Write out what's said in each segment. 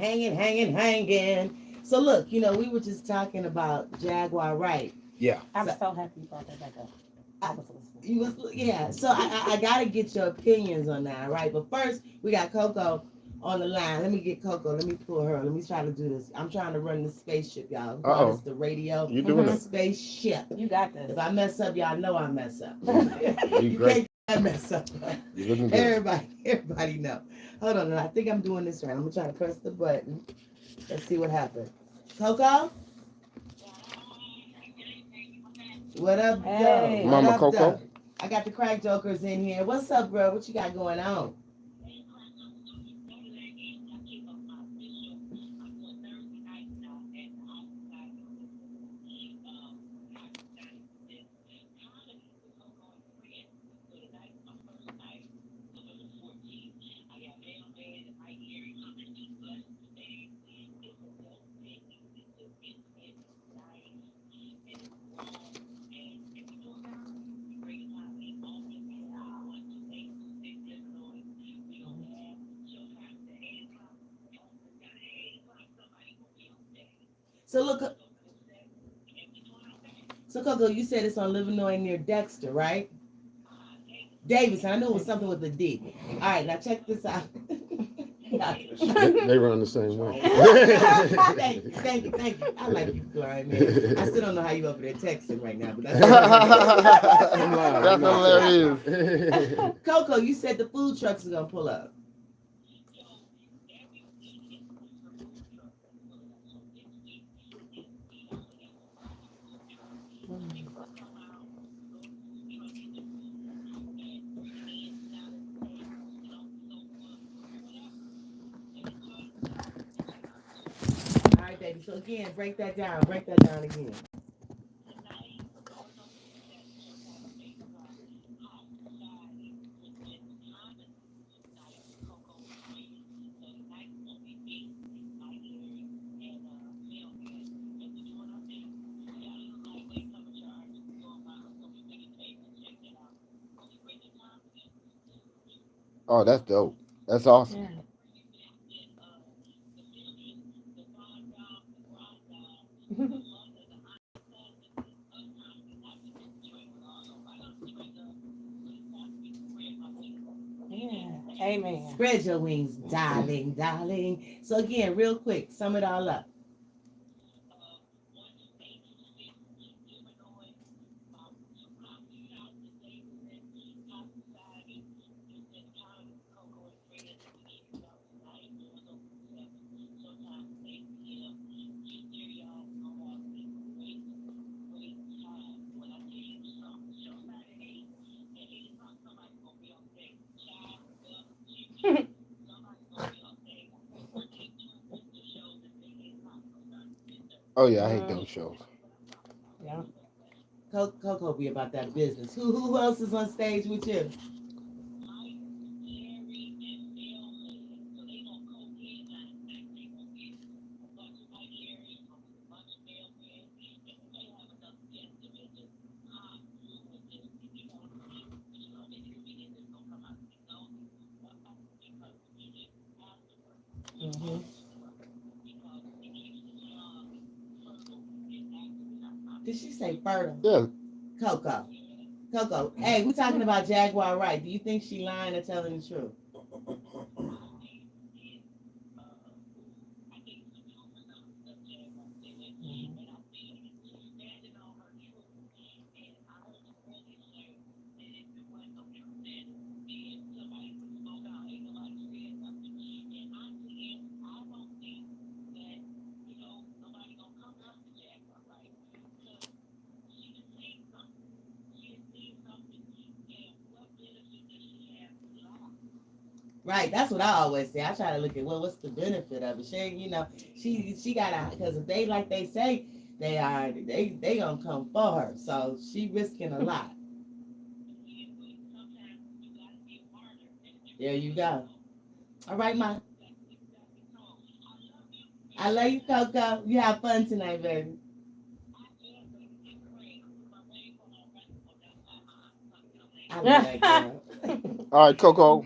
hanging. So look, we were just talking about Jaguar, right? Yeah. I'm So so happy you brought that back up. I was listening. you was yeah. So I gotta get your opinions on that, right? But first we got Coco on the line. Let me get Coco. Let me pull her. Let me try to do this. I'm trying to run the spaceship, y'all. Call this the radio. You doing Mhm. it? Spaceship. You got this. If I mess up, y'all know I mess up. You You great. can't mess up. You looking good. Everybody know. Hold on, I think I'm doing this right. I'm gonna try to press the button. Let's see what happens. Coco, what up, Hey. though? What Mama up, Coco. though? I got the crack jokers in here. What's up, bro? What you got going on? So look, so Coco, you said it's on Livernois near Dexter, right? Davis. I know it was something with a D. All right, now check this out. They run the same way. Thank you. I like you, Clyde, man. I still don't know how you over there texting right now, but that's That's hilarious. Coco, you said the food trucks are gonna pull up. All right, baby. So again, break that down. Break that down again. Oh, that's dope. That's awesome. Yeah. Yeah. Amen. Spread your wings, darling, darling. So again, real quick, sum it all up. Oh yeah, I hate those shows. Yeah. Coco be about that business. Who else is on stage with you? Mm-hmm. Did she say fertile? Yeah. Coco. Coco. Hey, we talking about Jaguar, right? Do you think she lying or telling the truth? Right, that's what I always say. I try to look at what's the benefit of it. She got to, because if they like they say they gonna come for her. So she risking a lot. There you go. All right, ma. I love you, Coco. You have fun tonight, baby. I love that girl. All right, Coco.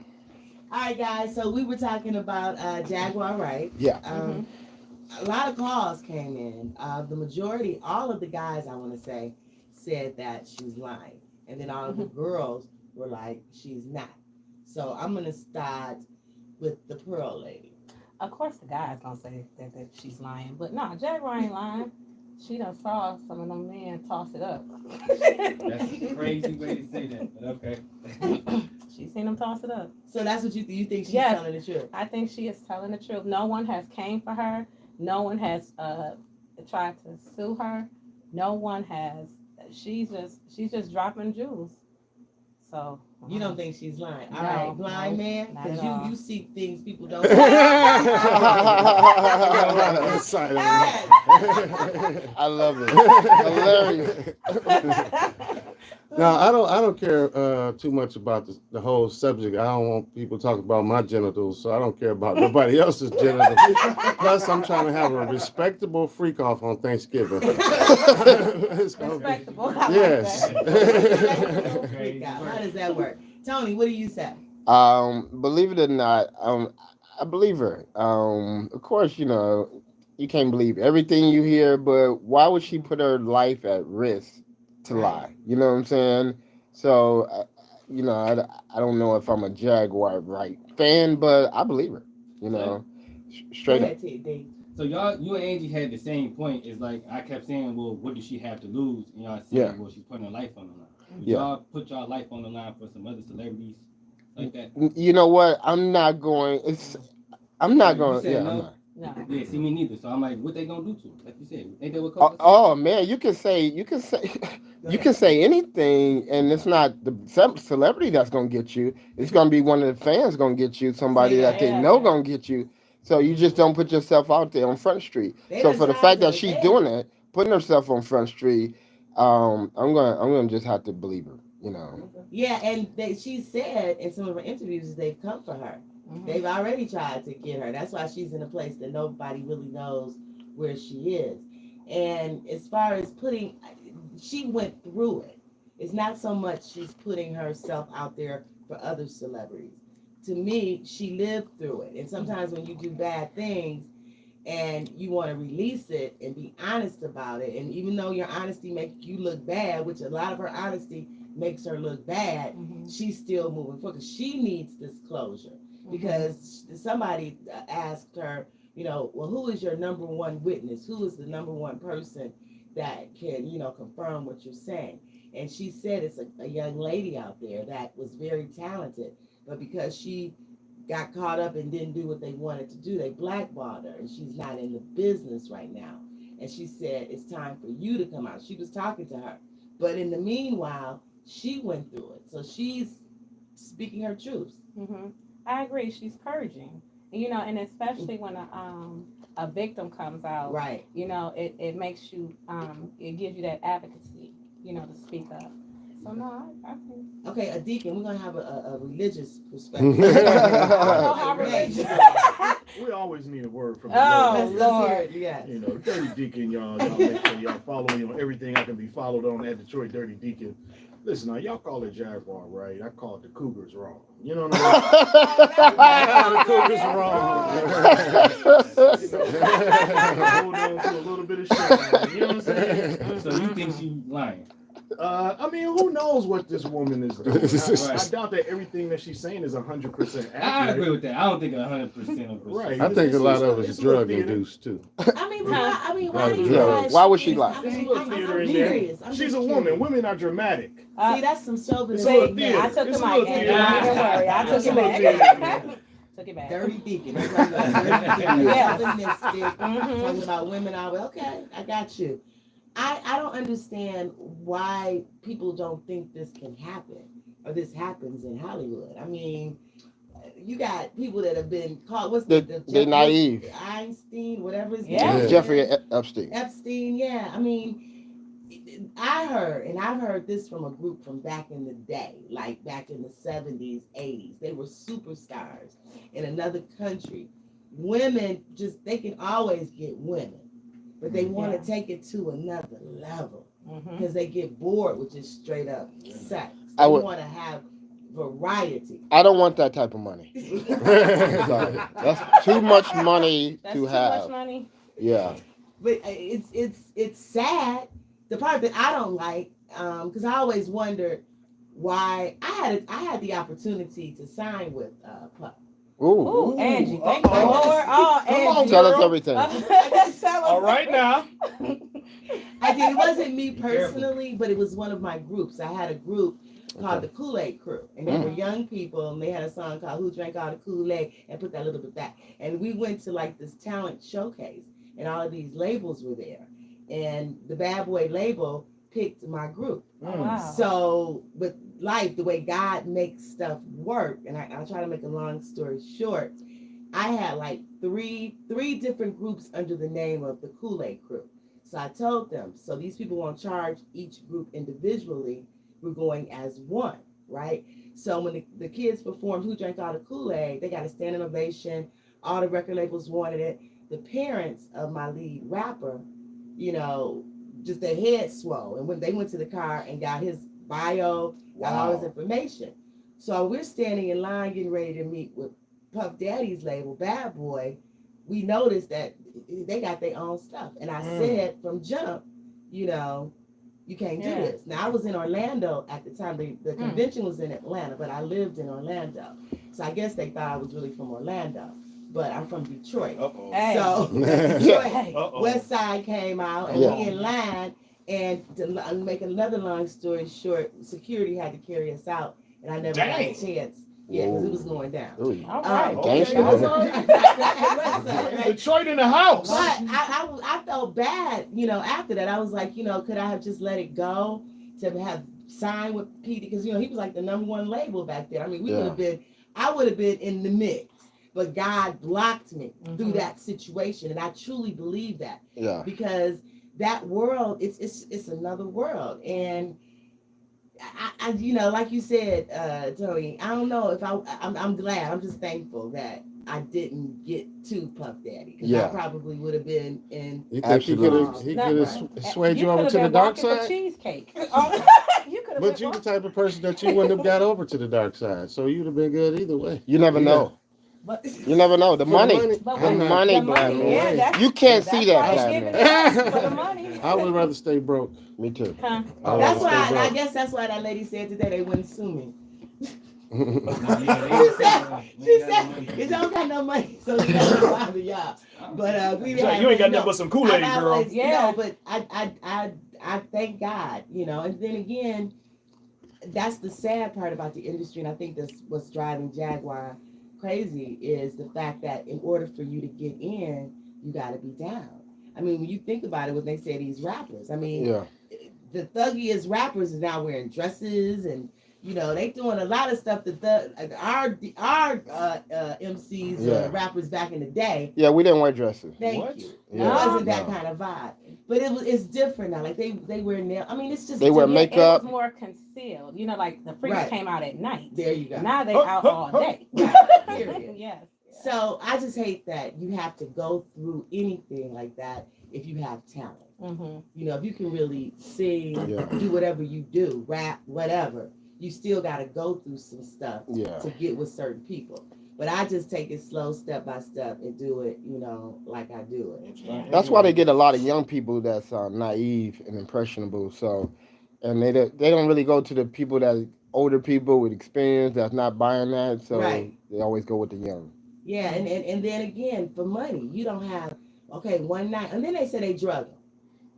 All right, guys. So we were talking about Jaguar, right? Yeah. A lot of calls came in. The majority, all of the guys, I want to say, said that she's lying, and then all of the girls were like, she's not. So I'm gonna start with the Pearl lady. Of course, the guy's gonna say that she's lying, but no, Jaguar ain't lying. She done saw some of them men toss it up. That's a crazy way to say that, but okay. She seen them toss it up. So that's what you think? You think she's Yes. telling the truth? I think she is telling the truth. No one has came for her. No one has tried to sue her. No one has. She's just dropping jewels. So You don't think she's lying? All No, right, blind no, man, not because at all. you see things people don't. I love it. Hilarious. No, I don't care too much about the whole subject. I don't want people talking about my genitals, so I don't care about nobody else's genitals. Plus, I'm trying to have a respectable freak off on Thanksgiving. It's gonna be- Respectable. I like Yes. that. Freak out. How does that work? Tony, what do you say? Believe it or not, I believe her. Of course, you can't believe everything you hear, but why would she put her life at risk to lie? You know what I'm saying? So, I don't know if I'm a Jaguar fan, but I believe her. Straight Go up. ahead, T, D. So you and Angie had the same point. It's like I kept saying, well, what does she have to lose? And y'all saying, Yeah. well, she's putting her life on the line. Would Yeah. y'all put y'all life on the line for some other celebrities like that? You know what? I'm not going. I'm not You going. said Yeah, no? I'm not. No. Yeah, see me neither. So I'm like, what they gonna do to her? Like you said, ain't that what Coco said? Oh man, you can say you can say anything, and it's not the celebrity that's gonna get you. It's gonna be one of the fans gonna get you, somebody that they know gonna get you. So you just don't put yourself out there on Front Street. They So done for the tried fact to that she's ban doing her. it, putting herself on Front Street, I'm gonna just have to believe her. Yeah, and she said in some of her interviews they've come for her. Mhm. They've already tried to get her. That's why she's in a place that nobody really knows where she is. And as far as she went through it. It's not so much she's putting herself out there for other celebrities. To me, she lived through it. And sometimes when you do bad things and you want to release it and be honest about it, and even though your honesty makes you look bad, which a lot of her honesty makes her look bad, she's still moving forward because she needs this closure. Because somebody asked her, well, who is your number one witness? Who is the number one person that can, confirm what you're saying? And she said it's a young lady out there that was very talented, but because she got caught up and didn't do what they wanted to do, they blackballed her, and she's not in the business right now. And she said, it's time for you to come out. She was talking to her. But in the meanwhile, she went through it. So she's speaking her truth. Mm-hmm. I agree. She's purging, and especially when a victim comes out, Right. It makes you, it gives you that advocacy, to speak up. So no, I think. Okay, a deacon. We're gonna have a religious perspective. I don't know how religious. We always need a word from Oh, the Let's hear Lord. it. Yeah. Dirty Deacon, y'all make sure y'all follow me on everything I can be followed on at Detroit Dirty Deacon. Listen, now y'all call it Jaguar, right? I call it the Cougars wrong. You know what I mean? The Cougars wrong. Hold on to a little bit of shit. You know what I'm saying? So you think she lying? I mean, who knows what this woman is doing? I Right. doubt that everything that she's saying is 100% accurate. I agree with that. I don't think 100% of it. Right. I think a lot of It's it's a little drug theater. induced too. I mean, why do you Yeah. guys? Why would she lie? There's a I'm little theater in curious. there. I'm She's just a woman. curious. Women are dramatic. See, that's some chauvinism. It's a See, theater. I took It's the a mic. little Angie. theater. Don't worry, I took It's a it little back. theater. Took it back. Dirty deacon. That's what I'm going. Dirty deacon. Yeah. Chauvinistic. Mhm. Talking about women. Okay, I got you. I don't understand why people don't think this can happen or this happens in Hollywood. I mean, you got people that have been caught. What's They're Jeff- naive. Einstein, whatever his Yeah. name is. Jeffrey Epstein. Epstein, yeah. I mean, I heard, and I've heard this from a group from back in the day, like back in the 70s, 80s. They were superstars in another country. Women they can always get women, but they want to take it to another level Mhm. because they get bored with just straight up sex. I They would- want to have variety. I don't want that type of money. Sorry. That's too much money That's to too have. much money. Yeah. But it's sad. The part that I don't like, because I always wondered why I had the opportunity to sign with Puff. Ooh. Ooh, Angie, thank the Uh-oh. Lord. Oh, Come on, Angie. Tell us girl. everything. Tell us All right now. I did. It wasn't me Be careful. personally, but it was one of my groups. I had a group called Okay. the Kool-Aid Crew, and they were young people, and they had a song called "Who Drank All the Kool-Aid" and put that little bit back. And we went to like this talent showcase, and all of these labels were there, and the Bad Boy label picked my group. Oh, wow. So, with life, the way God makes stuff work, and I'll try to make a long story short, I had like three different groups under the name of the Kool-Aid Crew. So I told them, so these people won't charge each group individually. We're going as one, right? So when the kids performed Who Drank All the Kool-Aid, they got a standing ovation. All the record labels wanted it. The parents of my lead rapper, you know, just their heads swole. And when they went to the car and got his bio, got all his information. So we're standing in line getting ready to meet with Puff Daddy's label, Bad Boy. We noticed that they got their own stuff. And I said from jump, you know, you can't do this. Now, I was in Orlando at the time. The convention was in Atlanta, but I lived in Orlando. So I guess they thought I was really from Orlando. But I'm from Detroit. Uh-oh. Hey. So Detroit, Uh-oh. West Side came out, and we in line. And to make another long story short, security had to carry us out. And I never got a chance. Yeah, because it was going down. All right. Gangster. It was on- West Side, right? Detroit in the house. But I felt bad, you know, after that. I was like, you know, could I have just let it go to have signed with Petey? Because, you know, he was like the #1 label back then. I mean, I would have been in the mix. But God blocked me through that situation. And I truly believe that. Yeah. Because that world, it's another world. And I you know, like you said, Tony, I don't know if I'm glad. I'm just thankful that I didn't get to Puff Daddy, because I probably would have been in. You think he could have swayed you over to the dark side? Cheesecake. You could have. But you're the type of person that you wouldn't have got over to the dark side, so you'd have been good either way. You never know. But You never know. The money. The money, black man. You can't see that, black man. For the money. I would rather stay broke. Me too. Huh? that's why I guess that's why that lady said today they wouldn't sue me. She said you don't got no money, so you don't bother y'all. But we you ain't got nothing but some Kool-Aid, girl. Yeah, but I thank God, you know. And then again, that's the sad part about the industry, and I think that's what's driving Jaguar crazy is the fact that in order for you to get in, you got to be down. I mean, when you think about it, when they say these rappers, I mean, the thuggiest rappers is now wearing dresses, and you know they doing a lot of stuff that our MCs rappers back in the day. Yeah, we didn't wear dresses. Thank you. Yeah. It wasn't that kind of vibe, but it's different now. Like they wear nail. I mean, it's just they wear makeup. It was more concealed. You know, like the freaks came out at night. There you go. Now they out all day. Period. Yes. So I just hate that you have to go through anything like that if you have talent. Mm-hmm. You know, if you can really sing, do whatever you do, rap, whatever, you still got to go through some stuff to get with certain people. But I just take it slow, step by step, and do it, you know, like I do it. That's why they get a lot of young people that's naive and impressionable. So, and they don't really go to the people that older people with experience that's not buying that. So they always go with the young. Yeah, and then again, for money, you don't have, one night, and then they say they drug them.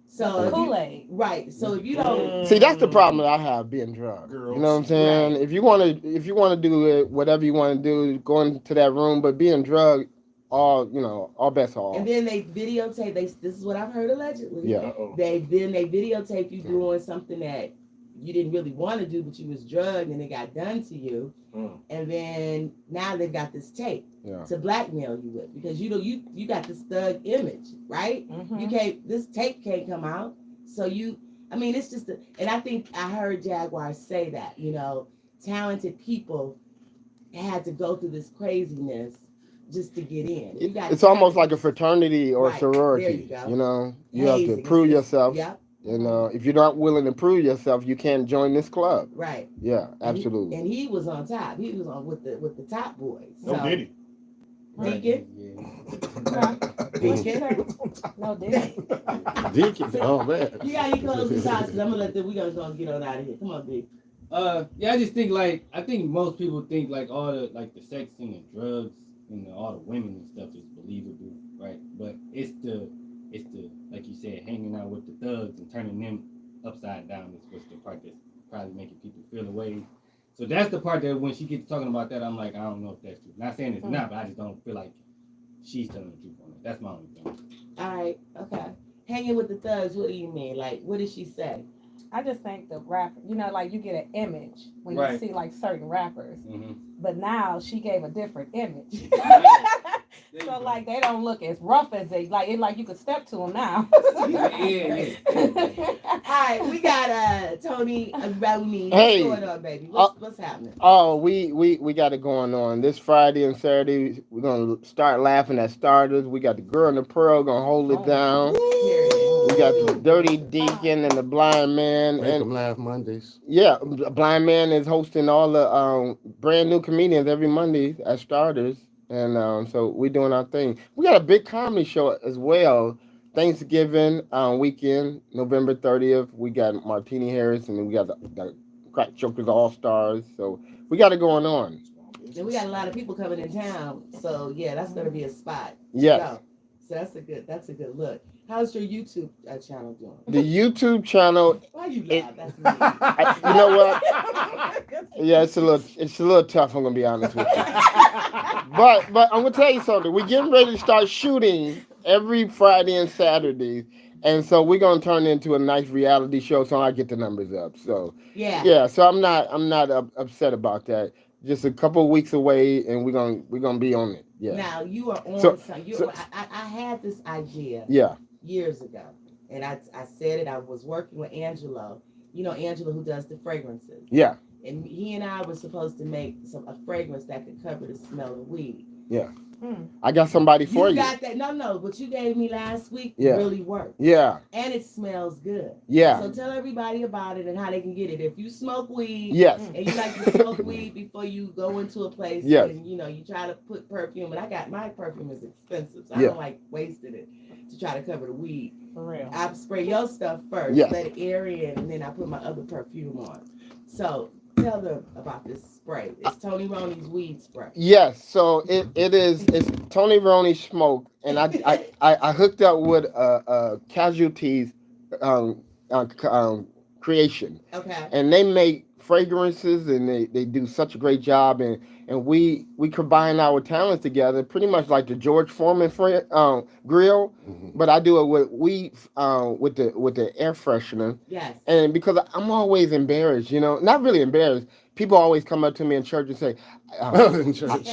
So Kool-Aid. Right. So if you don't see, that's the problem that I have being drugged. Girls. You know what I'm saying? If you want to do it, whatever you want to do, go into that room, but being drugged, all bets are off. And then they videotape. This is what I've heard allegedly. Yeah. They videotape you doing something that you didn't really want to do, but you was drugged and it got done to you. And then now they've got this tape to blackmail you with, because you got this thug image, right? Mm-hmm. You can't, this tape can't come out. So it's just and I think I heard Jaguar say that, you know, talented people had to go through this craziness just to get in. It's almost like a fraternity or Right. sorority. There you go. You know, you have to prove yourself. Yep. And if you're not willing to prove yourself, you can't join this club. Right. Yeah, absolutely. And he was on top. He was on with the top boys. No Diddy. Deacon. Deacon. No, Deacon. Deacon. Oh man. You got any closing thoughts? I'm gonna we gonna get on out of here. Come on, D. Yeah, I just think I think most people think all the the sex and the drugs and all the women and stuff is believable, right? But it's the like you said, hanging out with the thugs and turning them upside down is what's the part that's probably making people feel away. So that's the part that when she gets talking about that, I'm like, I don't know if that's true. Not saying it's not, but I just don't feel like she's telling the truth on it. That's my only thing. All right, okay. Hanging with the thugs, what do you mean? Like, what did she say? I just think the rapper, you get an image when you Right. see certain rappers, Mm-hmm. but now she gave a different image. So they don't look as rough as they you could step to them now. yeah. All right, we got Tony Roney. Hey. What's going on, baby? What's happening? Oh, we got it going on this Friday and Saturday. We're gonna start laughing at starters. We got the girl in the pearl gonna hold it down. We got the dirty deacon and the blind man. Make And them laugh Mondays. yeah, the blind man is hosting all the brand new comedians every Monday at starters. And so we're doing our thing. We got a big comedy show as well. Thanksgiving weekend, November 30th. We got Martini Harris and we got the Crack Jokers All Stars. So we got it going on. And we got a lot of people coming in town. So yeah, that's gonna be a spot. Yes. Go. So that's a good look. How's your YouTube channel doing? The YouTube channel. Why you laugh? That's me. You know what? Yeah, it's a little tough. I'm gonna be honest with you. But I'm gonna tell you something. We're getting ready to start shooting every Friday and Saturday, and so we're gonna turn it into a nice reality show. So I get the numbers up. So Yeah. So I'm not upset about that. Just a couple of weeks away, and we're gonna be on it. Yeah. Now you are on. So- I had this idea Yeah. years ago, and I said it. I was working with Angelo. You know Angelo who does the fragrances. Yeah. And he and I were supposed to make a fragrance that could cover the smell of weed. I got somebody for you. Got that? No. What you gave me last week Yeah. really worked. Yeah. And it smells good. Yeah. So tell everybody about it and how they can get it. If you smoke weed, Yes. and you like to smoke weed before you go into a place, Yes. and you try to put perfume. And my perfume is expensive, so I Yeah. don't like wasting it to try to cover the weed. For real. I spray your stuff first, Yes. let it air in, and then I put my other perfume on. So tell them about this spray. It's Tony Roney's weed spray. Yes, so it's Tony Roney Smoke, and I hooked up with Casualties creation, Okay. and they make fragrances, and they do such a great job, and we combine our talents together, pretty much like the George Foreman grill, but I do it with weed with the air freshener. Yes. And because I'm always embarrassed, not really embarrassed. People always come up to me in church and say, In church.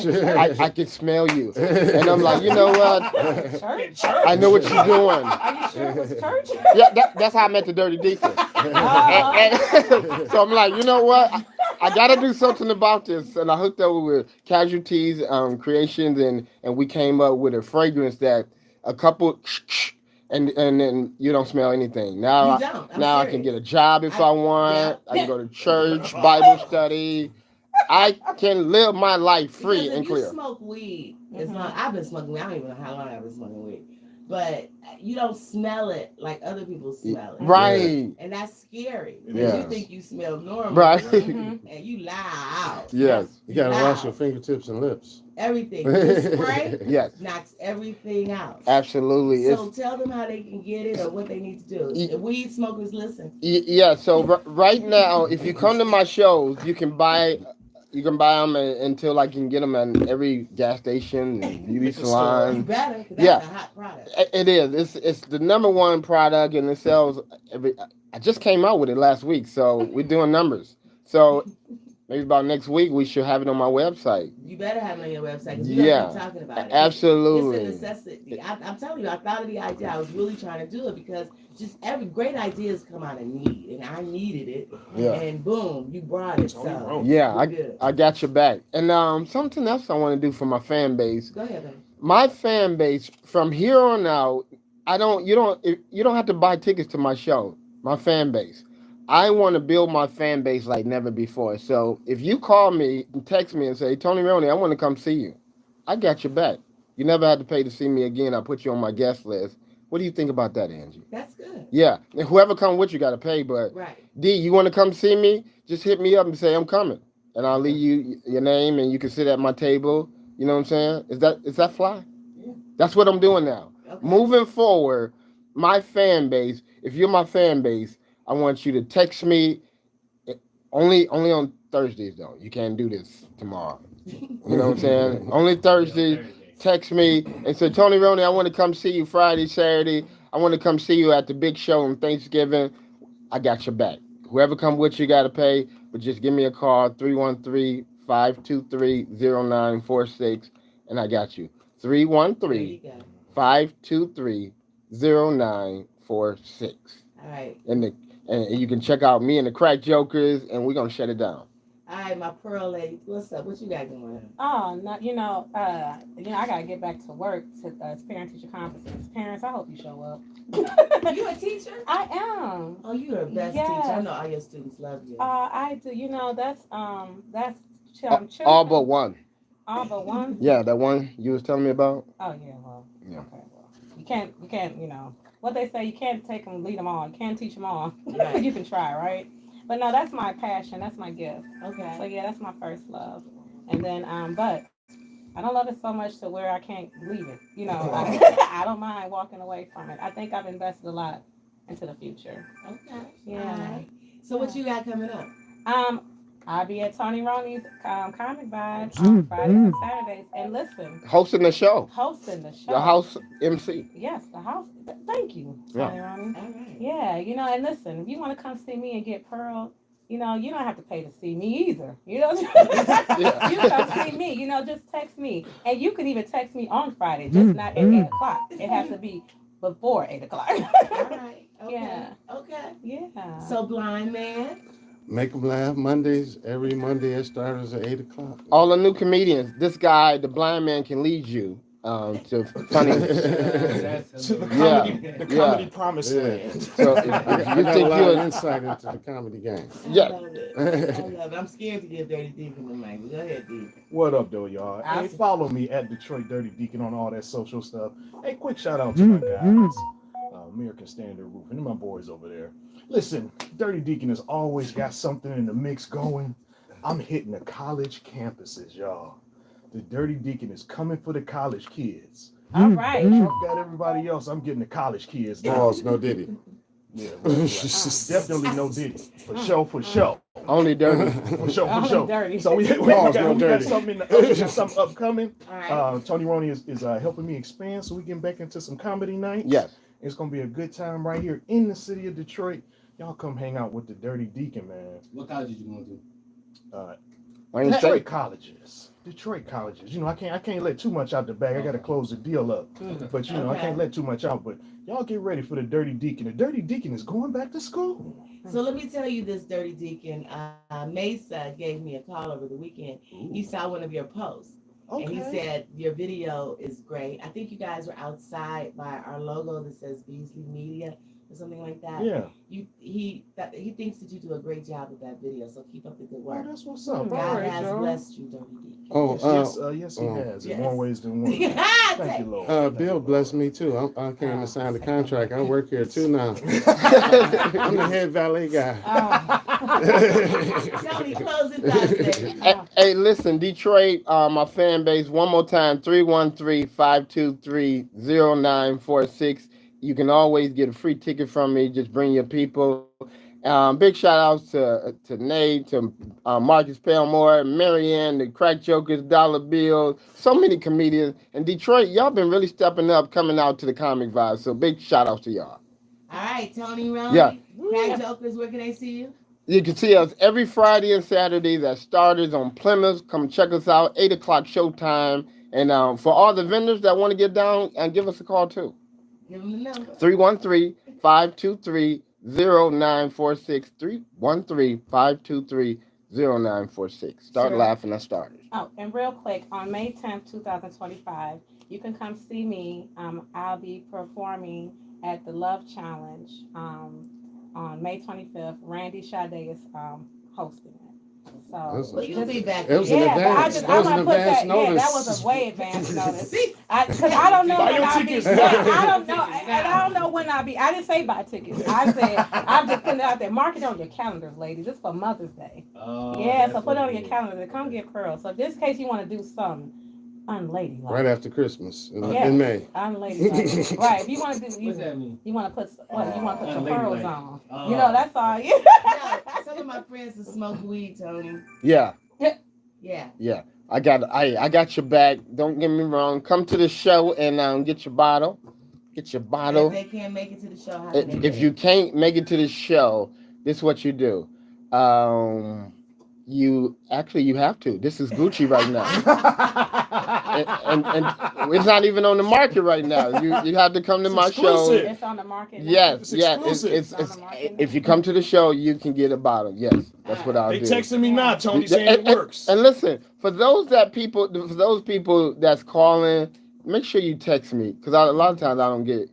I can smell you. And I'm like, you know what? Church? I know what you're doing. Are you sure it was church? Yeah, that's how I met the Dirty Deacon. And so I'm like, you know what? I got to do something about this. And I hooked up with Casualties Creations, and we came up with a fragrance that a couple... And then you don't smell anything. Now, You don't. I'm I serious. can get a job if I want. Yeah. I can go to church, Bible study. I can live my life free Because and if clear. you smoke weed, it's not. I've been smoking weed. I don't even know how long I've been smoking weed, but you don't smell it like other people smell it. Right. And that's scary. Yeah. You think you smell normal. Right. Mhm. And you loud. Yes. You gotta Loud. wash your fingertips and lips. Everything. This spray Yes. knocks everything out. Absolutely. So tell them how they can get it or what they need to do. If weed smokers listen. Yeah. So right now, if you come to my shows, you can buy them until I can get them at every gas station and beauty You salon. better, 'cause that's Yeah. a hot product. It is. It's the number one product, and it sells every. I just came out with it last week, so we're doing numbers. So maybe about next week we should have it on my website. You better have it on your website because Yeah. keep talking about it. Absolutely. It's a necessity. I'm telling you, I thought of the idea. I was really trying to do it because just every great ideas come out of need, and I needed it. Yeah. And boom, you brought it. Tony So Roney. Yeah, we're good. I got your back. And something else I want to do for my fan base. Go ahead, baby. My fan base from here on out, you don't have to buy tickets to my show. My fan base. I want to build my fan base like never before. So if you call me and text me and say, Tony Roney, I want to come see you, I got your back. You never had to pay to see me again. I put you on my guest list. What do you think about that, Angie? That's good. Yeah. And whoever come with you got to pay. But Right. D, you want to come see me? Just hit me up and say I'm coming, and I'll leave you your name, and you can sit at my table. You know what I'm saying? Is that fly? Yeah. That's what I'm doing now. Okay. Moving forward, my fan base. If you're my fan base, I want you to text me. Only on Thursdays though. You can't do this tomorrow. You know what I'm saying? Only Thursdays. Text me and say, Tony Roney, I want to come see you Friday, Saturday. I want to come see you at the big show on Thanksgiving. I got your back. Whoever come with you got to pay, but just give me a call, 313-523-0946, and I got you. 313-523-0946. All right. And you can check out me and the Crack Jokers, and we're going to shut it down. All right, my pearl lady. What's up? What you got going on? Oh, no, I gotta get back to work to parent-teacher conferences. Parents, I hope you show up. You a teacher? I am. Oh, you're the best Yes. teacher. I know all your students love you. I do. That's All but one. All but one. Yeah, that one you was telling me about. Oh yeah. Well. Yeah. Okay. Well, you can't. What they say. You can't take them, lead them all. You can't teach them all. Right. You can try, right? But no, that's my passion. That's my gift. Okay. So yeah, that's my first love. And then, but I don't love it so much to where I can't leave it. I don't mind walking away from it. I think I've invested a lot into the future. Okay. Yeah. All right. So what you got coming up? I'll be at Tony Roney's Comic Vibes on Fridays and Saturdays. And listen. Hosting the show. The house MC. Yes, the house. Thank you, Tony Roney. All right. Yeah, and listen, if you want to come see me and get Pearl, you don't have to pay to see me either. You come see me, just text me. And you can even text me on Friday, just not at 8 o'clock. It has to be before 8 o'clock. All right. Okay. Yeah. Okay. Yeah. So blind man. Make them laugh Mondays. Every Monday it starts at 8 o'clock. All the new comedians. This guy, the blind man, can lead you to funny. The comedy promised land. So if I you got a think lot of you're insight into the comedy game. Yeah. I love it. I'm scared to get Dirty Deacon the mic. Go ahead, D. What up, though, y'all? Hey, follow me at Detroit Dirty Deacon on all that social stuff. Hey, quick shout out to my guys, American Standard Roof, and my boys over there. Listen, Dirty Deacon has always got something in the mix going. I'm hitting the college campuses, y'all. The Dirty Deacon is coming for the college kids. All right. Trump got everybody else. I'm getting the college kids now. Pause, no Diddy. Yeah, definitely no Diddy. For sure. Only dirty. For sure. Dirty. So we got something upcoming. All right. Tony Roney is helping me expand so we get back into some comedy nights. Yes. It's going to be a good time right here in the city of Detroit. Y'all come hang out with the Dirty Deacon, man. What college did you going to do? Detroit colleges. I can't let too much out the bag. I got to close the deal up. But I can't let too much out. But y'all get ready for the Dirty Deacon. The Dirty Deacon is going back to school. So let me tell you this, Dirty Deacon. Mesa gave me a call over the weekend. He saw one of your posts. Okay. And he said your video is great. I think you guys were outside by our logo that says Beasley Media or something like that. Yeah. He thinks that you do a great job with that video. So keep up the good work. Oh, that's what's up. God Right, has Joe. blessed you, Dirty Deacon. Yes, he has. Yes. In more ways than one. Thank you, Lord. Bill blessed me too. I came to sign the contract. I work here too now. I'm the head valet guy. Tony, closing Thursday. Hey, listen, Detroit, my fan base, one more time, 313-523-0946. You can always get a free ticket from me. Just bring your people. Big shout outs to Nate, to Marcus Pelmore, Marianne, the Crack Jokers, Dollar Bill, so many comedians. In Detroit, y'all been really stepping up, coming out to the comic vibe. So big shout outs to y'all. All right, Tony Roney. Yeah. Crack Jokers, where can they see you? You can see us every Friday and Saturday at Starters on Plymouth. Come check us out, 8 o'clock showtime. And for all the vendors that want to get down, give us a call too. Give them the number. 313-523-0946. 313-523-0946. Start Sure. laughing at Starters. Oh, and real quick, on May 10th, 2025, you can come see me. I'll be performing at the Love Challenge on May 25th. Randy Sade is hosting it. So Well, you'll be back. It was an yeah, but advance. I That was an want to put advance that. Yeah, notice. that was a way advance notice. See, Because I don't know Buy when your I'll be. tickets Yeah, now. I don't know, and I don't know when I'll be. I didn't say buy tickets. I said I'm just putting it out there. Mark it on your calendars, ladies. This is for Mother's Day. Yeah, so put it on your calendar to come get pearls. So if this case you want to do something unladylike. Right after Christmas Yes, in May. unladylike. Right. If you want to do, What's that mean? you want to put what? You want to put your Unladylike. pearls on. Oh. You know, that's all. Yeah. yeah, some of my friends that smoke weed, Tony. Yeah. Yeah. I got your back. Don't get me wrong. Come to the show and get your bottle. Get your If bottle. they can't make it to the show, how can they If you can't make it to the show, this is what you do. You have to. This is Gucci right now. and it's not even on the market right now. You have to come to my show. exclusive. It's on the market. now. Yes, It's yeah. exclusive. It's if you come to the show, you can get a bottle. Yes, that's what I'll They do. texting me now, Tony, saying it works. And listen, for those people that's calling, make sure you text me because a lot of times I don't get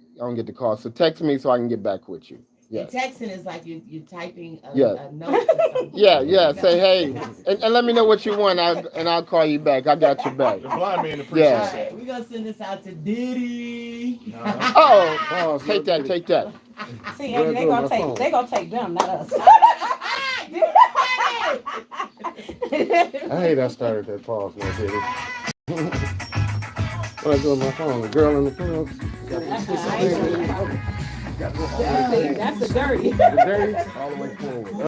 the call. So text me so I can get back with you. And Yes. texting is like you typing a, Yeah. a note or something. Yeah. Say hey, and let me know what you want, and I'll call you back. I got your back. The blind man All appreciates right, we're gonna send this out to Diddy. that. Oh, Pause, take that. See, Where Andy, they go gonna my phone? take them, not us. I hate I started that pause when I did it. What I do with my phone? The girl in the pillows? That's the dirty. The dirty? All the way forward.